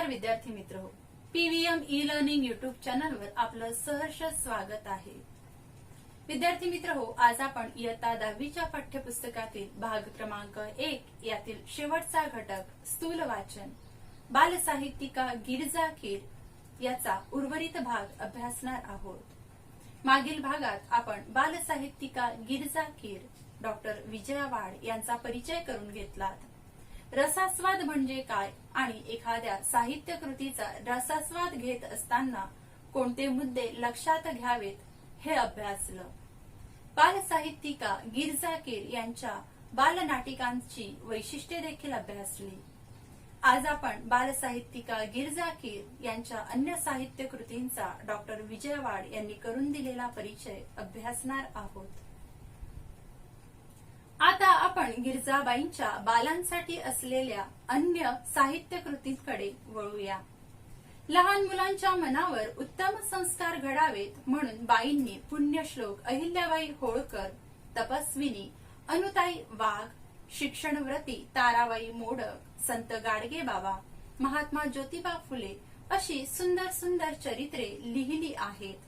विद्यार्थी मित्र हो, पीव्हीएम ई लर्निंग युट्यूब चॅनलवर आपलं सहर्ष स्वागत आहे। विद्यार्थी मित्र हो, आज आपण इयत्ता 10वीच्या पाठ्यपुस्तकातील भाग क्रमांक 1 यातील शेवटचा घटक स्थूल वाचन बालसाहित्यिका गिरजा कीर याचा उर्वरित भाग अभ्यासणार आहोत। मागील भागात आपण बालसाहित्यिका गिरजा कीर डॉक्टर विजया वाड यांचा परिचय करून घेतला। रसास्वाद म्हणजे काय आणि एखाद्या साहित्य कृतीचा रसास्वाद घेत असताना कोणते मुद्दे लक्षात घ्यावेत हे अभ्यासलं। बालसाहित्यिका गिरजा कीर यांच्या बालनाटिकांची वैशिष्ट्ये देखील अभ्यासली। आज आपण बालसाहित्यिका गिरजा कीर यांच्या अन्य साहित्य कृतींचा डॉक्टर विजया वाड यांनी करून दिलेला परिचय अभ्यासणार आहोत। आता आपण गिरजाबाईंच्या बालांसाठी असलेल्या अन्य साहित्य कृतींकडे वळूया। लहान मुलांच्या मनावर उत्तम संस्कार घडावेत म्हणून बाईंनी पुण्यश्लोक अहिल्याबाई होळकर, तपस्विनी अनुताई वाघ, शिक्षणव्रती ताराबाई मोडक, संत गाडगे बाबा, महात्मा ज्योतिबा फुले अशी सुंदर सुंदर चरित्रे लिहिली आहेत।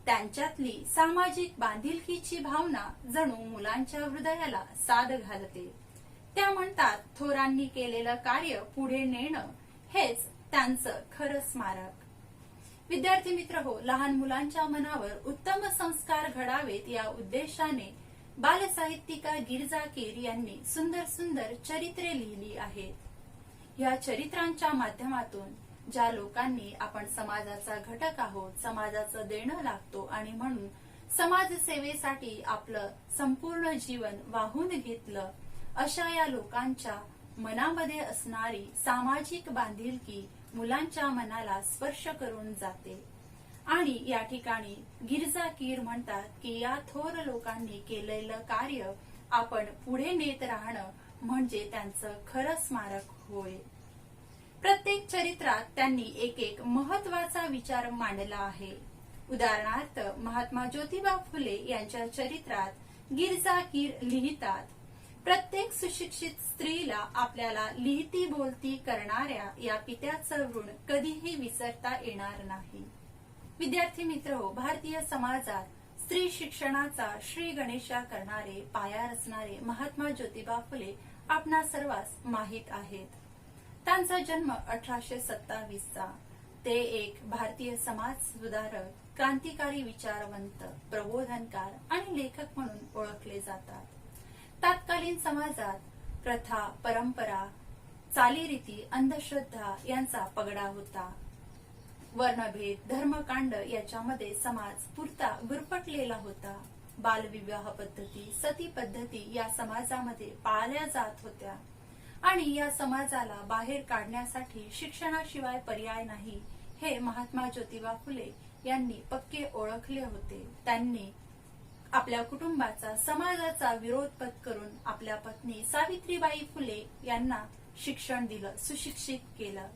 त्यांच्यातली सामाजिक बांधिलकीची भावना जणू मुलांच्या हृदयाला साद घालते। त्या म्हणतात, थोरांनी केलेलं कार्य पुढे नेणं हेच त्यांचं खरं स्मारक। विद्यार्थी मित्र हो, लहान मुलांच्या मनावर उत्तम संस्कार घडावेत या उद्देशाने बालसाहित्यिका गिरजा कीर यांनी सुंदर सुंदर चरित्रे लिहिली आहेत। या चरित्रांच्या माध्यमातून ज्या लोकांनी आपण समाजाचा घटक आहोत, समाजाचं देणं लागतो आणि म्हणून समाजसेवेसाठी आपलं संपूर्ण जीवन वाहून घेतलं, अशा या लोकांच्या मनामध्ये असणारी सामाजिक बांधिलकी मुलांच्या मनाला स्पर्श करून जाते। आणि या ठिकाणी गिरजा कीर म्हणतात की या थोर लोकांनी केलेलं कार्य आपण पुढे नेत राहणं म्हणजे त्यांचं खरं स्मारक होय। प्रत्येक चरित्रात त्यांनी एक एक महत्वाचा विचार मांडला आहे। उदाहरणार्थ महात्मा ज्योतिबा फुले यांच्या चरित्रात गिरजा कीर लिहितात, प्रत्येक सुशिक्षित स्त्रीला आपल्याला लिहिती बोलती करणाऱ्या या पित्याचं ऋण कधीही विसरता येणार नाही। विद्यार्थी मित्र हो, भारतीय समाजात स्त्री शिक्षणाचा श्री गणेशा करणारे, पाया रचणारे महात्मा ज्योतिबा फुले आपणा सर्वांस माहीत आहेत। त्यांचा जन्म 1827 चा। ते एक भारतीय समाज सुधारक, क्रांतिकारी विचारवंत, प्रबोधनकार आणि लेखक म्हणून ओळखले जातात। तत्कालीन समाजात प्रथा, परंपरा, चालीरीती, अंधश्रद्धा यांचा पगडा होता। वर्णभेद, धर्मकांड याच्यामध्ये समाज पुरता गुरफटलेला होता। बालविवाह पद्धती, सती पद्धती या समाजामध्ये पाळल्या जात होत्या आणि या समाजाला बाहेर काढण्यासाठी शिक्षणाशिवाय पर्याय नाही हे महात्मा ज्योतिबा फुले यांनी पक्के ओळखले होते। त्यांनी आपल्या कुटुंबाचा, समाजाचा विरोध पत्करून आपल्या पत्नी सावित्रीबाई फुले यांना शिक्षण दिलं, सुशिक्षित केलं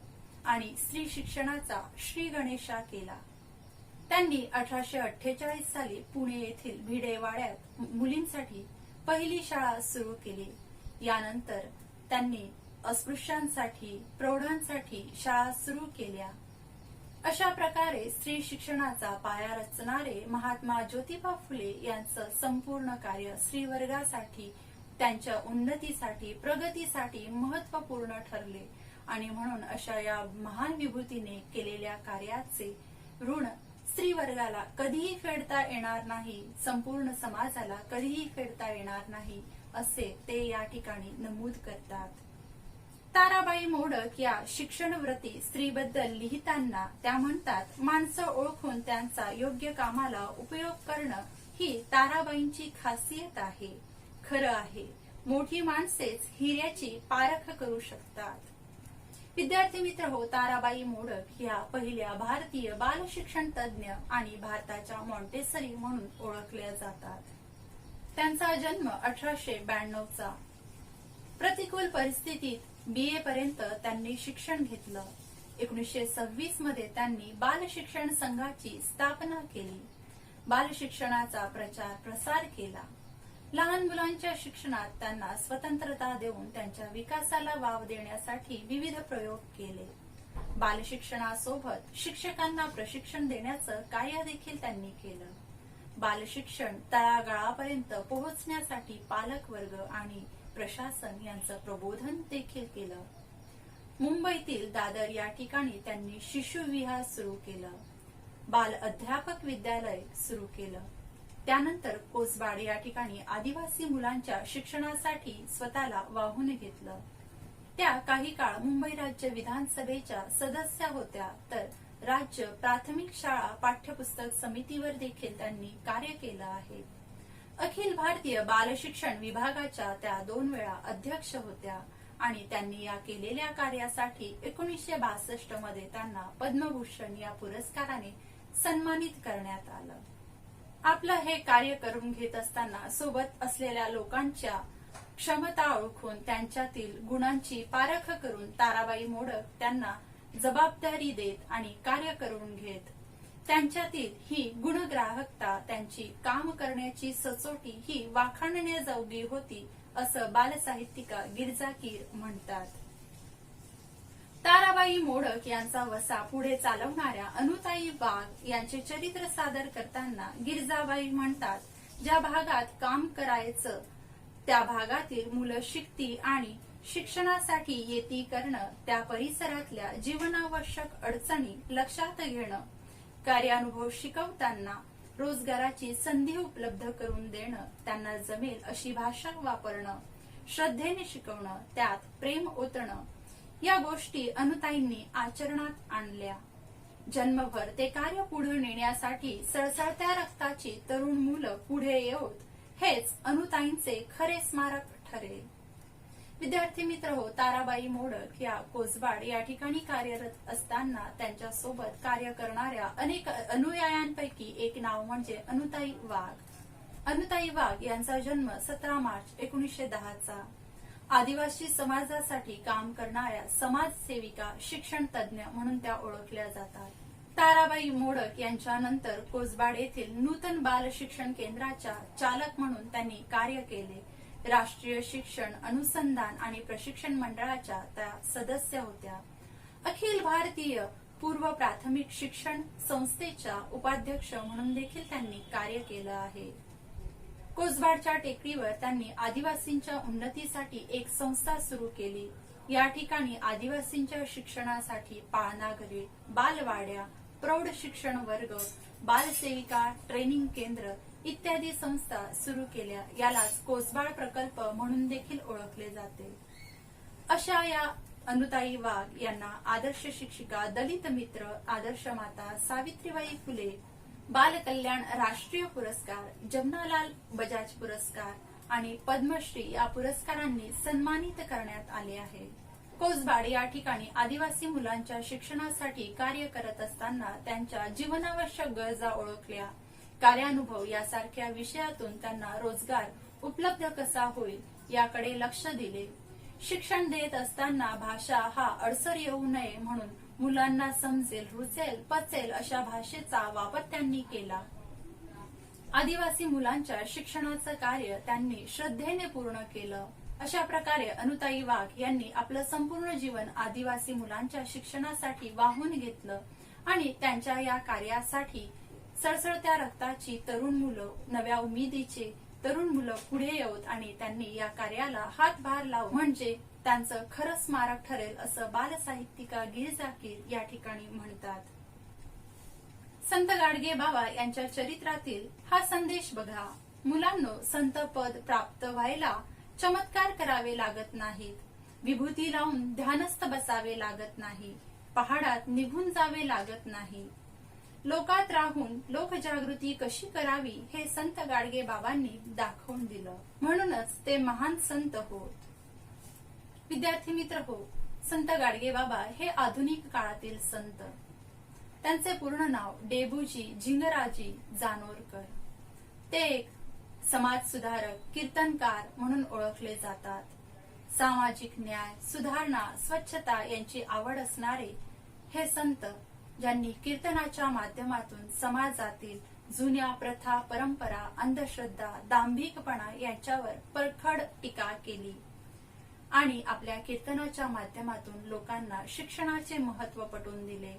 आणि स्त्री शिक्षणाचा श्री गणेशा केला। त्यांनी 1848 साली पुणे येथील भिडेवाड्यात मुलींसाठी पहिली शाळा सुरू केली। यानंतर त्यांनी अस्पृश्यांसाठी, प्रौढांसाठी शाळा सुरू केल्या। अशा प्रकारे स्त्री शिक्षणाचा पाया रचणारे महात्मा ज्योतिबा फुले यांचं संपूर्ण कार्य स्त्रीवर्गासाठी, त्यांच्या उन्नतीसाठी, प्रगतीसाठी महत्त्वपूर्ण ठरले आणि म्हणून अशा या महान विभूतीने केलेल्या कार्याचे ऋण स्त्रीवर्गाला कधीही फेडता येणार नाही, संपूर्ण समाजाला कधीही फेडता येणार नाही असे ते या ठिकाणी नमूद करतात। ताराबाई मोडक या शिक्षणव्रती स्त्रीबद्दल लिहिताना त्या म्हणतात, माणसं ओळखून त्यांचा योग्य कामाला उपयोग करणं ही ताराबाईंची खासियत आहे। खरं आहे, मोठी माणसेच हिऱ्याची पारख करू शकतात। विद्यार्थी मित्र हो, ताराबाई मोडक या पहिल्या भारतीय बालशिक्षण तज्ज्ञ आणि भारताच्या मॉन्टेसरी म्हणून ओळखल्या जातात। त्यांचा जन्म 1892 चा। प्रतिकूल परिस्थितीत BA पर्यंत त्यांनी शिक्षण घेतलं। 1926 मध्ये त्यांनी बालशिक्षण संघाची स्थापना केली, बालशिक्षणाचा प्रचार प्रसार केला। लहान मुलांच्या शिक्षणात त्यांना स्वतंत्रता देऊन त्यांच्या विकासाला वाव देण्यासाठी विविध प्रयोग केले। बालशिक्षणासोबत शिक्षकांना प्रशिक्षण देण्याचं कार्य देखील त्यांनी केलं. बालशिक्षण तळागाळापर्यंत पोहोचण्यासाठी पालक वर्ग आणि प्रशासन यांचं प्रबोधन देखील केलं. मुंबईतील दादर या ठिकाणी त्यांनी शिशुविहार सुरू केलं. बाल अध्यापक विद्यालय सुरू केलं. त्यानंतर कोसबाड या ठिकाणी आदिवासी मुलांच्या शिक्षणासाठी स्वतःला वाहून घेतलं. त्या काही काळ मुंबई राज्य विधानसभेच्या सदस्य होत्या, तर राज्य प्राथमिक शाळा पाठ्यपुस्तक समितीवर देखील त्यांनी कार्य केलं आहे. अखिल भारतीय बाल शिक्षण विभागाच्या त्या 2 वेळा अध्यक्ष होत्या आणि त्यांनी या केलेल्या कार्यासाठी 1962 मध्ये त्यांना पद्मभूषण या पुरस्काराने सन्मानित करण्यात आलं. आपलं हे कार्य करून घेत असताना सोबत असलेल्या लोकांच्या क्षमता ओळखून त्यांच्यातील गुणांची पारख करून ताराबाई मोडक त्यांना जबाबदारी देत आणि कार्य करून घेत. त्यांच्यातील ही गुणग्राहकता, त्यांची काम करण्याची सचोटी ही वाखाणण्याजोगी होती, असं बालसाहित्यिका गिरजा कीर म्हणतात. ताराबाई मोडक यांचा वसा पुढे चालवणाऱ्या अनुताई वाघ यांचे चरित्र सादर करताना गिरजाबाई म्हणतात, ज्या भागात काम करायचं त्या भागातील मुलं शिकती आणि शिक्षणासाठी येती करणं, त्या परिसरातल्या जीवनावश्यक अडचणी लक्षात घेणं, कार्यानुभव शिकवताना रोजगाराची संधी उपलब्ध करून देणं, त्यांना जमेल अशी भाषा वापरणं, श्रद्धेने शिकवणं, त्यात प्रेम ओतणं, या गोष्टी अनुताईंनी आचरणात आणल्या. जन्मभर ते कार्य पुढे नेण्यासाठी सळसळत्या रक्ताची तरुण मुलं पुढे येऊत, हेच अनुताईंचे खरे स्मारक ठरेल. विद्यार्थी मित्र हो, ताराबाई मोडक या कोसबाड या ठिकाणी कार्यरत असताना त्यांच्या सोबत कार्य करणाऱ्या अनेक अनुयायांपैकी एक नाव म्हणजे अनुताई वाघ. अनुताई वाघ यांचा जन्म 17 मार्च 1910 चा. आदिवासी समाजासाठी काम करणाऱ्या समाजसेविका, शिक्षण तज्ञ म्हणून त्या ओळखल्या जातात. ताराबाई मोडक यांच्यानंतर कोसबाड येथील नूतन बाल शिक्षण केंद्राच्या चालक म्हणून त्यांनी कार्य केले. राष्ट्रीय शिक्षण अनुसंधान आणि प्रशिक्षण मंडळाच्या त्या सदस्य होत्या. अखिल भारतीय पूर्व प्राथमिक शिक्षण संस्थेच्या उपाध्यक्ष म्हणून देखील त्यांनी कार्य केलं आहे. कोसबाडच्या टेकडीवर त्यांनी आदिवासींच्या उन्नतीसाठी एक संस्था सुरू केली. या ठिकाणी आदिवासींच्या शिक्षणासाठी पाळणाघरे, बालवाड्या, प्रौढ शिक्षण वर्ग, बालसेविका ट्रेनिंग केंद्र इत्यादी संस्था सुरू केल्या. यालाच कोसबाड प्रकल्प म्हणून देखील ओळखले जाते. अशा या अनुताई वाघ यांना आदर्श शिक्षिका, दलित मित्र, आदर्श माता, सावित्रीबाई फुले बाल कल्याण राष्ट्रीय पुरस्कार, जमनालाल बजाज पुरस्कार आणि पद्मश्री या पुरस्कारांनी सन्मानित करण्यात आले आहे. कोसबाड या ठिकाणी आदिवासी मुलांच्या शिक्षणासाठी कार्य करत असताना त्यांच्या जीवनावश्यक गरजा ओळखल्या. कार्यानुभव यासारख्या विषयातून त्यांना रोजगार उपलब्ध कसा होईल याकडे लक्ष दिले. शिक्षण देत असताना भाषा हा अडसर येऊ नये म्हणून मुलांना समजेल, रुचेल, पचेल अशा भाषेचा वापर त्यांनी केला. आदिवासी मुलांच्या शिक्षणाचं कार्य त्यांनी श्रद्धेने पूर्ण केलं. अशा प्रकारे अनुताई वाघ यांनी आपलं संपूर्ण जीवन आदिवासी मुलांच्या शिक्षणासाठी वाहून घेतलं आणि त्यांच्या या कार्यासाठी सळसळत्या रक्ताची तरुण मुलं, नव्या उमेदीचे तरुण मुलं पुढे येऊत आणि त्यांनी या कार्याला हातभार लावू म्हणजे त्यांचं खरं स्मारक ठरेल, असं बालसाहित्यिका गिरजा कीर या ठिकाणी म्हणतात. संत गाडगे बाबा यांच्या चरित्रातील हा संदेश बघा. मुलांनो, संत पद प्राप्त व्हायला चमत्कार करावे लागत नाहीत, विभूती लावून ध्यानस्थ बसावे लागत नाही, पहाडात निघून जावे लागत नाही. लोकात राहून लोकजागृती कशी करावी हे संत गाडगे बाबांनी दाखवून दिलं, म्हणूनच ते महान संत होत. विद्यार्थी मित्र हो, संत गाडगे बाबा हे आधुनिक काळातील संत. त्यांचे पूर्ण नाव डेबूजी झिंगराजी जानोरकर. ते एक समाज सुधारक, कीर्तनकार म्हणून ओळखले जातात. सामाजिक न्याय, सुधारणा, स्वच्छता यांची आवड असणारे हे संत, ज्यांनी कीर्तनाच्या माध्यमातून समाजातील जुन्या प्रथा, परंपरा, अंधश्रद्धा, दांभिकपणा यांच्यावर परखड टीका केली आणि आपल्या कीर्तनाच्या माध्यमातून लोकांना शिक्षणाचे महत्त्व पटवून दिले.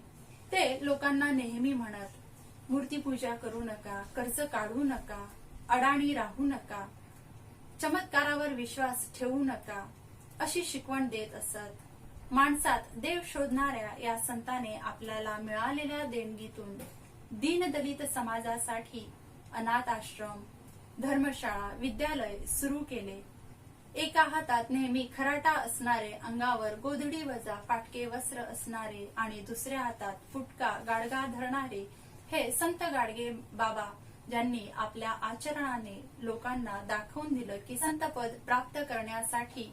ते लोकांना नेहमी म्हणत, मूर्तीपूजा करू नका, कर्ज काढू नका, अडाणी राहू नका, चमत्कारावर विश्वास ठेवू नका अशी शिकवण देत असत. माणसात देव शोधणाऱ्या या संताने आपल्याला मिळालेल्या देणगीतून दीनदलित समाजासाठी अनाथ आश्रम, धर्मशाळा, विद्यालय सुरू केले. एका हातात नेहमी खराटा असणारे, अंगावर गोधडी वजा फाटके वस्त्र असणारे आणि दुसऱ्या हातात फुटका गाडगा धरणारे हे संत गाडगे बाबा, ज्यांनी आपल्या आचरणाने लोकांना दाखवून दिलं की संतपद प्राप्त करण्यासाठी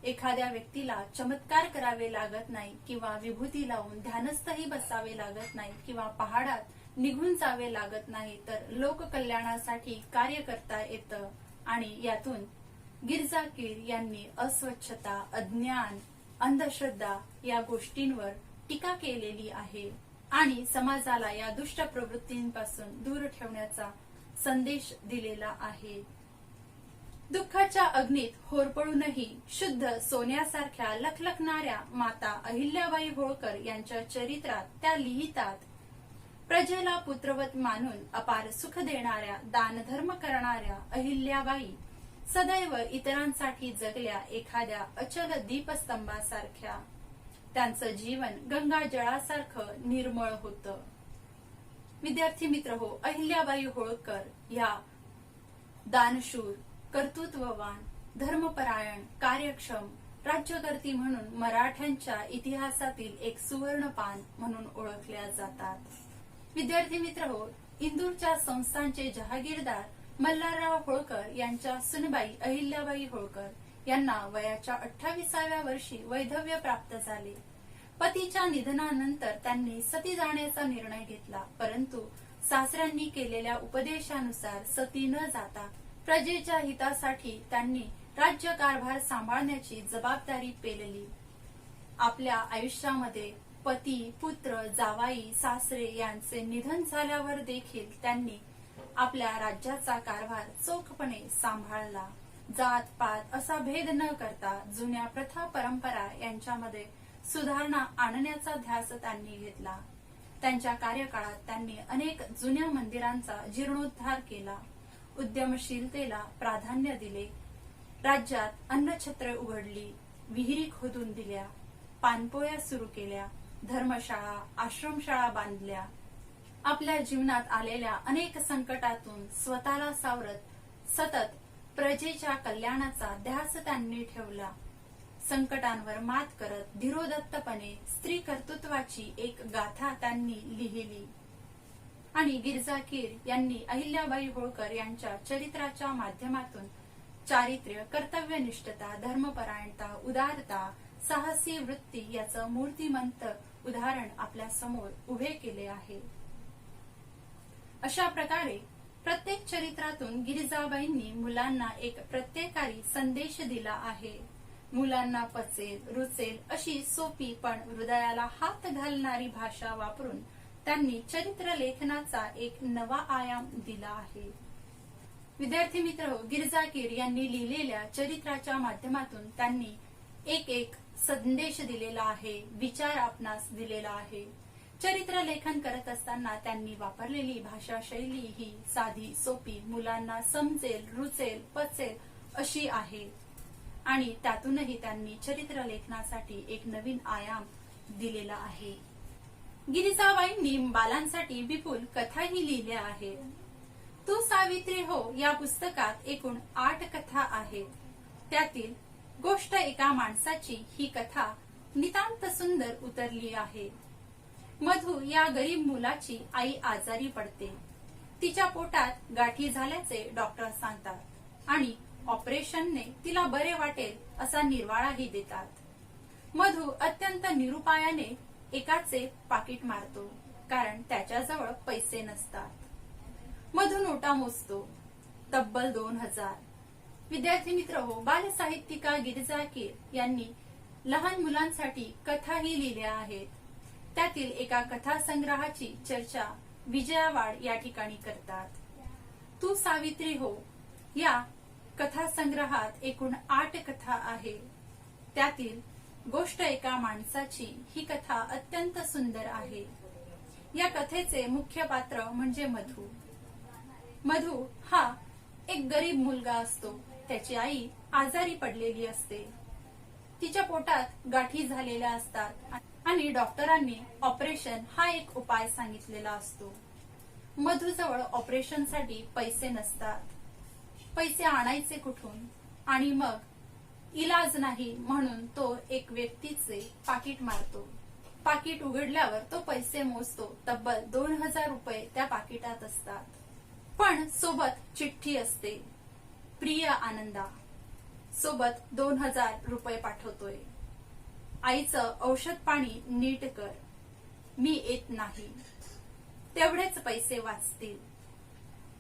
एखाद्या व्यक्तीला चमत्कार करावे लागत नाही किंवा विभूती लावून ध्यानस्थही बसावे लागत नाही किंवा पहाडात निघून जावे लागत नाही, तर लोककल्याणासाठी कार्य करता येतं. आणि यातून गिरजा कीर यांनी अस्वच्छता, अज्ञान, अंधश्रद्धा या गोष्टींवर टीका केलेली आहे आणि समाजाला या दुष्ट प्रवृत्तींपासून दूर ठेवण्याचा संदेश दिलेला आहे. दुःखाच्या अग्नीत होरपळूनही शुद्ध सोन्यासारख्या लखलखणाऱ्या माता अहिल्याबाई होळकर यांच्या चरित्रात त्या लिहितात, प्रजेला पुत्रवत मानून अपार सुख देणाऱ्या, दानधर्म करणाऱ्या अहिल्याबाई सदैव इतरांसाठी जगल्या एखाद्या अचल दीपस्तंभासारख्या. त्यांचं जीवन गंगा जळासारखं निर्मळ होतं. विद्यार्थी मित्र हो, अहिल्याबाई होळकर या दानशूर, कर्तृत्ववान, धर्मपरायण, कार्यक्षम राज्यकर्ती म्हणून मराठ्यांच्या इतिहासातील एक सुवर्णपान म्हणून ओळखल्या जातात. विद्यार्थी मित्र हो, इंदूरच्या संस्थांचे जहागीरदार मल्हारराव होळकर यांच्या सुनबाई अहिल्याबाई होळकर यांना वयाच्या 28व्या वर्षी वैधव्य प्राप्त झाले. पतीच्या निधनानंतर त्यांनी सती जाण्याचा निर्णय घेतला, परंतु सासऱ्यांनी केलेल्या उपदेशानुसार सती न जाता प्रजेच्या हितासाठी त्यांनी राज्यकारभार सांभाळण्याची जबाबदारी पेलली. आपल्या आयुष्यामध्ये पती, पुत्र, जावाई, सासरे यांचे निधन झाल्यावर देखील त्यांनी आपल्या राज्याचा कारभार चोखपणे सांभाळला. जात पात असा भेद न करता जुन्या प्रथा परंपरा यांच्यामध्ये सुधारणा आणण्याचा ध्यास त्यांनी घेतला. त्यांच्या कार्यकाळात त्यांनी अनेक जुन्या मंदिरांचा जीर्णोद्धार केला, उद्यमशीलतेला प्राधान्य दिले, राज्यात अन्नछत्रे उघडली, विहिरी खोदून दिल्या, पाणपोळ्या सुरू केल्या, धर्मशाळा, आश्रमशाळा बांधल्या. आपल्या जीवनात आलेल्या अनेक संकटातून स्वतःला सावरत सतत प्रजेच्या कल्याणाचा ध्यास त्यांनी ठेवला. संकटांवर मात करत धीरोदत्तपणे स्त्री कर्तृत्वाची एक गाथा त्यांनी लिहिली. आणि गिरजा कीर यांनी अहिल्याबाई होळकर यांच्या चरित्राच्या माध्यमातून चारित्र्य, कर्तव्यनिष्ठता, धर्मपरायणता, उदारता, साहसी वृत्ती याचं मूर्तिमंत उदाहरण आपल्या समोर उभे केले आहे. अशा प्रकारे प्रत्येक चरित्रातून गिरिजाबाईंनी मुलांना एक प्रत्येकारी संदेश दिला आहे. मुलांना पचेल, रुचेल अशी सोपी पण हृदयाला हात घालणारी भाषा वापरून त्यांनी चरित्र लेखनाचा एक नवा आयाम दिला आहे. विद्यार्थी मित्र, गिरजा कीर यांनी लिहिलेल्या चरित्राच्या माध्यमातून त्यांनी एक संदेश दिलेला आहे, विचार आपणास दिलेला आहे. चरित्र लेखन करत असताना त्यांनी वापरलेली भाषा शैली ही साधी, सोपी, मुलांना समजेल, रुचेल, पचेल अशी आहे. आणि त्यातूनही त्यांनी चरित्र लेखनासाठी एक नवीन आयाम दिलेला आहे. गिरिजाबाईंनी बालांसाठी विपुल कथाही लिहिल्या आहेत. तू सावित्री हो या पुस्तकात एकूण 8 कथा आहेत. त्यातील गोष्ट एका माणसाची ही कथा नितांत सुंदर उतरली आहे. मधू या गरीब मुलाची आई आजारी पडते. तिच्या पोटात गाठी झाल्याचे डॉक्टर सांगतात आणि ऑपरेशनने तिला बरे वाटेल असा निर्वाळाही देतात. मधू अत्यंत निरुपायाने एकाचे पाकिट मारतो, कारण त्याच्याजवळ पैसे नसतात. मधू नोटा मोजतो, तब्बल 2000. विद्यार्थी मित्र हो, बालसाहित्यिका गिरजा कीर यांनी लहान मुलांसाठी कथाही लिहिल्या आहेत. त्यातील एका कथासंग्रहाची चर्चा विजयावाड या ठिकाणी करतात. तू सावित्री हो या कथासंग्रहात एकूण 8 कथा आहे. त्यातील गोष्ट एका माणसाची ही कथा अत्यंत सुंदर आहे. या कथेचे मुख्य पात्र म्हणजे मधू. मधू हा एक गरीब मुलगा असतो. त्याची आई आजारी पडलेली असते. तिच्या पोटात गाठी झालेल्या असतात आणि डॉक्टरांनी ऑपरेशन हा एक उपाय सांगितलेला असतो. मधूजवळ ऑपरेशनसाठी पैसे नसतात. पैसे आणायचे कुठून? आणि मग इलाज नाही म्हणून तो एक व्यक्तीचे पाकिट मारतो. पाकिट उघडल्यावर तो पैसे मोजतो. तब्बल 2000 रुपये त्या पाकिटात असतात. पण सोबत चिठ्ठी असते. प्रिय आनंदा, सोबत 2000 रुपये पाठवतोय. आईचं औषध पाणी नीट कर. मी येत नाही. तेवढेच पैसे वाचतील.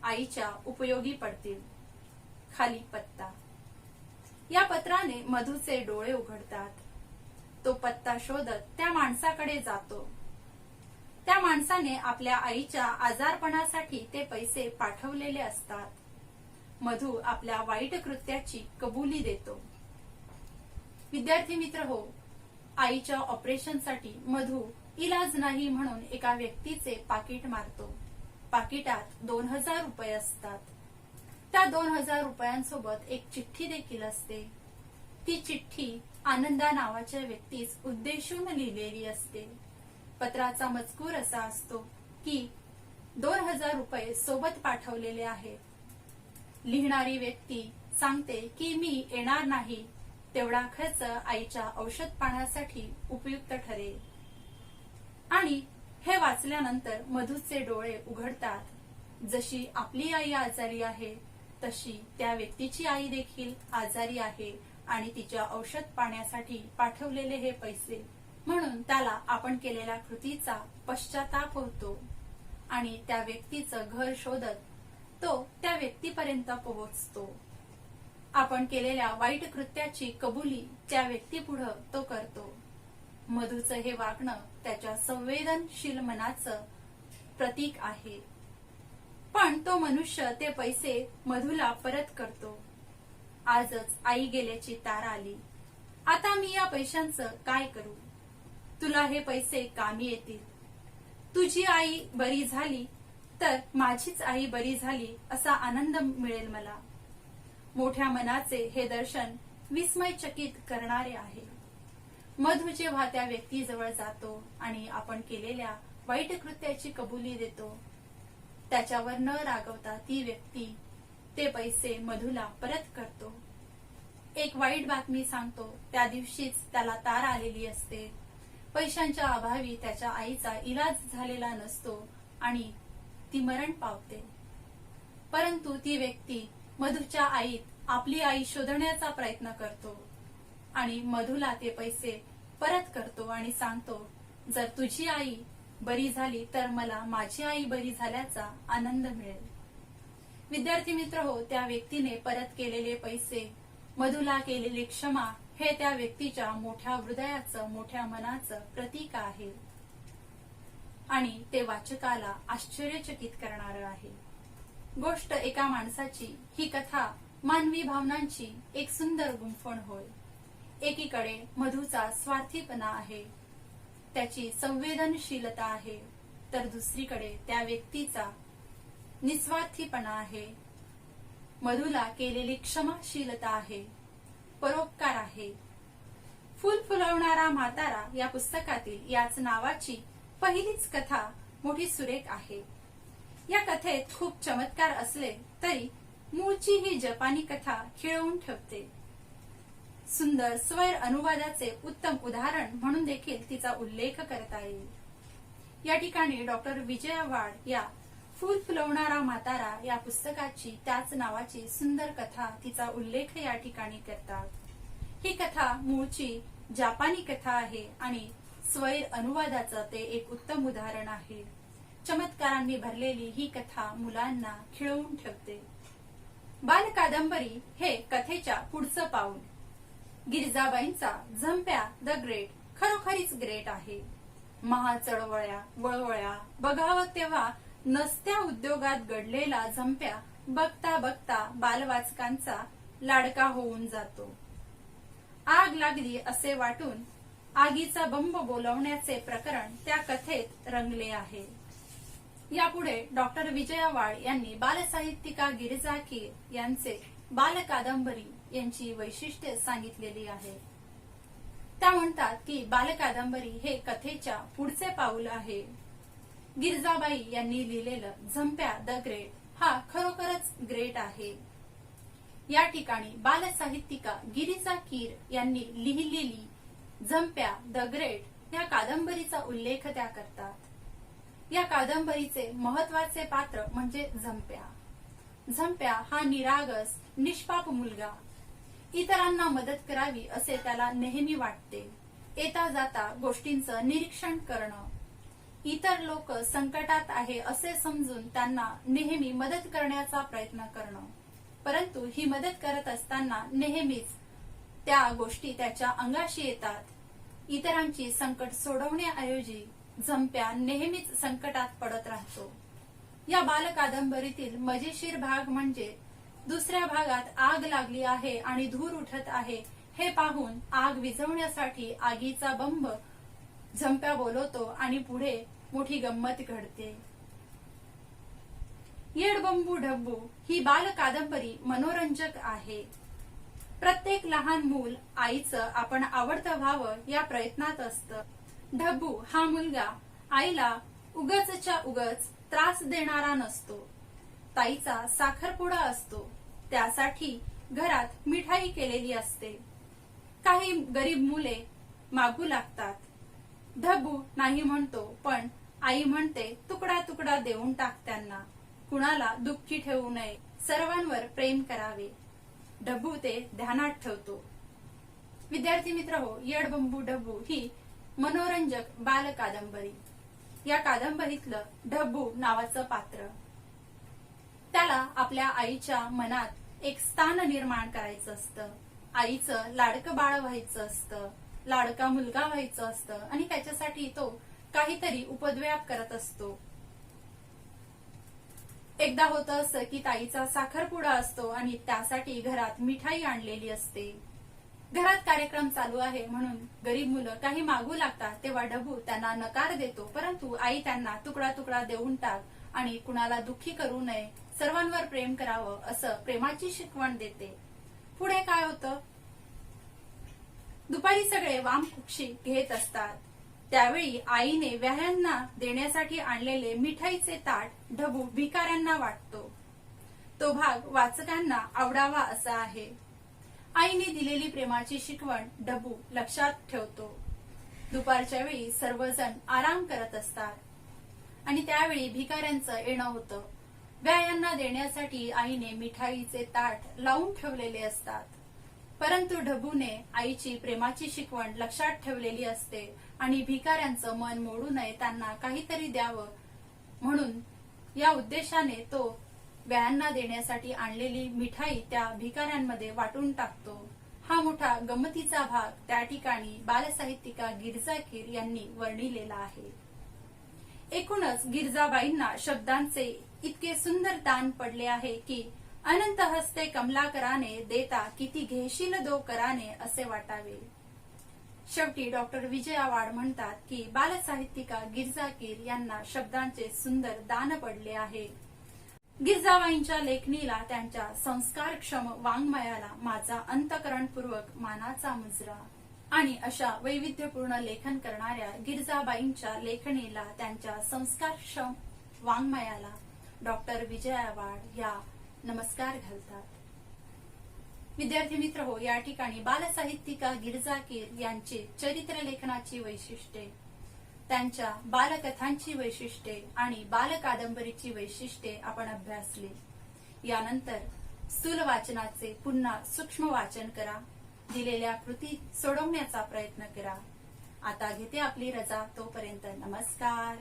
आईच्या उपयोगी पडतील. खाली पत्ता. या पत्राने मधूचे डोळे उघडतात. तो पत्ता शोधत त्या माणसाकडे जातो. त्या माणसाने आपल्या आईच्या आजारपणासाठी ते पैसे पाठवलेले असतात. मधू आपल्या वाईट कृत्याची कबुली देतो. विद्यार्थी मित्र हो, आईच्या ऑपरेशनसाठी मधू इलाज नाही म्हणून एका व्यक्तीचे पाकिट मारतो. पाकिटात 2000 रुपये असतात. त्या 2000 रुपयांसोबत एक चिठ्ठी देखील असते. ती चिठ्ठी आनंदा नावाच्या व्यक्तीस उद्देशून लिहिलेली असते. पत्राचा मजकूर असा असतो की 2000 रुपये सोबत पाठवलेले आहेत. लिहिणारी व्यक्ती सांगते की मी येणार नाही. तेवढा खर्च आईच्या औषध पाण्यासाठी उपयुक्त ठरेल. आणि हे वाचल्यानंतर मधूचे डोळे उघडतात. जशी आपली आई आजारी आहे तशी त्या व्यक्तीची आई देखील आजारी आहे आणि तिच्या औषध पाण्यासाठी पाठवलेले हे पैसे, म्हणून त्याला आपण केलेल्या कृतीचा पश्चाताप होतो आणि त्या व्यक्तीचं घर शोधत तो त्या व्यक्तीपर्यंत पोहोचतो. आपण केलेल्या वाईट कृत्याची कबुली त्या व्यक्तीपुढं तो करतो. मधूचं हे वागणं त्याच्या संवेदनशील मनाचं प्रतीक आहे. पण तो मनुष्य ते पैसे मधूला परत करतो. आजच आई गेल्याची तार आली. आता मी या पैशांचं काय करू? तुला हे पैसे कामी येतील. तुझी आई बरी झाली तर माझीच आई बरी झाली असा आनंद मिळेल मला. मोठ्या मनाचे हे दर्शन विस्मयचकित करणारे आहे. मधू जेव्हा त्या व्यक्तीजवळ जातो आणि आपण केलेल्या वाईट कृत्याची कबुली देतो, त्याच्यावर न रागवता ती व्यक्ती ते पैसे मधूला परत करतो. एक वाईट बातमी सांगतो. त्या दिवशीच त्याला तार आलेली असते. पैशांच्या अभावी त्याच्या आईचा इलाज झालेला नसतो आणि ती मरण पावते. परंतु ती व्यक्ती मधूच्या आईत आपली आई शोधण्याचा प्रयत्न करतो आणि मधूला ते पैसे परत करतो आणि सांगतो, जर तुझी आई बरी झाली तर मला माझी आई बरी झाल्याचा आनंद मिळेल. विद्यार्थी मित्र हो, त्या व्यक्तीने परत केलेले पैसे, मधूला केलेली क्षमा हे त्या व्यक्तीच्या मोठ्या हृदयाचं, मोठ्या मनाचं प्रतीक आहे आणि ते वाचकाला आश्चर्यचकित करणारं आहे. गोष्ट एका माणसाची ही कथा मानवी भावनांची एक सुंदर गुंफण होय. एकीकडे मधूचा स्वार्थीपणा आहे, त्याची संवेदनशीलता आहे, तर दुसरीकडे त्या व्यक्तीचा निस्वार्थीपणा आहे. मधूला केलेली क्षमाशीलता आहे, परोपकार आहे. फुल फुलवणारा म्हातारा या पुस्तकातील याच नावाची पहिलीच कथा मोठी सुरेख आहे. या कथेत खूप चमत्कार असले तरी मूळची ही जपानी कथा खिळवून ठेवते. सुंदर स्वैर अनुवादाचे उत्तम उदाहरण म्हणून देखील तिचा उल्लेख करता येईल. या ठिकाणी डॉक्टर विजया वाड या फुल फुलवणारा म्हातारा या पुस्तकाची त्याच नावाची सुंदर कथा, तिचा उल्लेख या ठिकाणी करतात. ही कथा मूळची जपानी कथा आहे आणि स्वैर अनुवादाचं ते एक उत्तम उदाहरण आहे. चमत्कारांनी भरलेली ही कथा मुलांना खिळवून ठेवते. बाल कादंबरी हे कथेच्या पुढचं पाऊल. गिरिजाबाईंचा झंप्या द ग्रेट खरोखरीच ग्रेट आहे. महाचळवळ्या वळवळ्या बघावं तेव्हा नसत्या उद्योगात घडलेला झंप्या बघता बघता बालवाचकांचा लाडका होऊन जातो. आग लागली असे वाटून आगीचा बंब बोलवण्याचे प्रकरण त्या कथेत रंगले आहे. यापुढे डॉक्टर विजया वाड यांनी बालसाहित्यिका गिरिजा कीर यांचे बालकादंबरी यांची वैशिष्ट्ये सांगितलेली आहे. त्या म्हणतात की बालकादंबरी हे कथेच्या पुढचे पाऊल आहे. गिरजाबाई यांनी लिहिलेलं झंप्या द ग्रेट हा खरोखरच ग्रेट आहे. या ठिकाणी बालसाहित्यिका गिरिजा कीर यांनी लिहिलेली झंप्या द ग्रेट या कादंबरीचा उल्लेख त्या करतात. या कादंबरीचे महत्वाचे पात्र म्हणजे झंप्या. झंप्या हा निरागस निष्पाप मुलगा. इतरांना मदत करावी असे त्याला नेहमी वाटते. येता जाता गोष्टींचं निरीक्षण करणं, इतर लोक संकटात आहे असे समजून त्यांना नेहमी मदत करण्याचा प्रयत्न करणं. परंतु ही मदत करत असताना नेहमीच त्या गोष्टी त्याच्या अंगाशी येतात. इतरांची संकट सोडवण्याऐवजी झंप्या नेहमीच संकटात पडत राहतो. या बालकादंबरीतील मजेशीर भाग म्हणजे दुसऱ्या भागात आग लागली आहे आणि धूर उठत आहे हे पाहून आग विझवण्यासाठी आगीचा बंब झंप्या बोलवतो आणि पुढे मोठी गंमत घडते. येडबंबू डब्बू ही बालकादंबरी मनोरंजक आहे. प्रत्येक लहान मूल आईचं आपण आवडतं व्हावं या प्रयत्नात असतं. डब्बू हा मुलगा आईला उगचच्या उगच त्रास देणारा नसतो. ताईचा साखरपुडा असतो. त्यासाठी घरात मिठाई केलेली असते. काही गरीब मुले मागू लागतात. डब्बू नाही म्हणतो, पण आई म्हणते तुकडा तुकडा देऊन टाक त्यांना. कुणाला दुःखी ठेवू नये, सर्वांवर प्रेम करावे. डब्बू ते ध्यानात ठेवतो. विद्यार्थी मित्र हो, येडबंबू डब्बू ही मनोरंजक बाल कादंबरी. या कादंबरीतलं डब्बू नावाचं पात्र, त्याला आपल्या आईच्या मनात एक स्थान निर्माण करायचं असतं. आईचं लाडकं बाळ व्हायचं असतं, लाडका मुलगा व्हायचं असतं आणि त्याच्यासाठी तो काहीतरी उपद्व्याप करत असतो. एकदा होतं असं की ताईचा साखरपुडा असतो आणि त्यासाठी घरात मिठाई आणलेली असते. घरात कार्यक्रम चालू आहे म्हणून गरीब मुलं काही मागू लागतात. तेव्हा डब्बू त्यांना नकार देतो, परंतु आई त्यांना तुकडा तुकडा देऊन टाक आणि कुणाला दुःखी करू नये, सर्वांवर प्रेम करावं असं प्रेमाची शिकवण देते. पुढे काय होतं, दुपारी सगळे वामकुक्षी घेत असतात. त्यावेळी आईने व्याह्यांना देण्यासाठी आणलेले मिठाईचे ताट डब्बू भिकाऱ्यांना वाटतो. तो भाग वाचकांना आवडावा असा आहे. आईने दिलेली प्रेमाची शिकवण डब्बू लक्षात ठेवतो. दुपारच्या वेळी सर्वजण आराम करत असतात आणि त्यावेळी भिकाऱ्यांचं येणं होतं. व्याह्यांना देण्यासाठी आईने मिठाईचे ताट लावून ठेवलेले असतात, परंतु डब्बूने आईची प्रेमाची शिकवण लक्षात ठेवलेली असते आणि भिकाऱ्यांचं मन मोडू नये, त्यांना काहीतरी द्यावं म्हणून या उद्देशाने तो व्याह्यांना देण्यासाठी आणलेली मिठाई त्या भिकाऱ्यांमध्ये वाटून टाकतो. हा मोठा गमतीचा भाग त्या ठिकाणी बालसाहित्यिका गिरिजा कीर यांनी वर्णिलेला आहे. एकूणच गिरजाबाईंना शब्दांचे इतके सुंदर दान पडले आहे की अनंत हस्ते कमलाकराने देता किती घेशील दो कराने असे वाटावे. शेवटी डॉक्टर विजया वाड म्हणतात की बालसाहित्यिका गिरिजा कीर यांना शब्दांचे सुंदर दान पडले आहे. गिरजाबाईंच्या लेखणीला, त्यांच्या संस्कारक्षम वाङ्मयाला माझा अंतःकरणपूर्वक मानाचा मुजरा. आणि अशा वैविध्यपूर्ण लेखन करणाऱ्या गिरजाबाईंच्या लेखणीला, त्यांच्या संस्कारक्षम वाङ्मयाला डॉक्टर विजया वाड या नमस्कार घालतात. विद्यार्थी मित्र हो, या ठिकाणी बालसाहित्यिका गिरिजा कीर यांचे चरित्र लेखनाची वैशिष्ट्ये, त्यांच्या बालकथांची वैशिष्ट्ये आणि बालकादंबरीची वैशिष्ट्ये आपण अभ्यासली. यानंतर स्थूल वाचनाचे पुन्हा सूक्ष्म वाचन करा. दिलेल्या कृती सोडवण्याचा प्रयत्न करा. आता घेते आपली रजा. तोपर्यंत नमस्कार.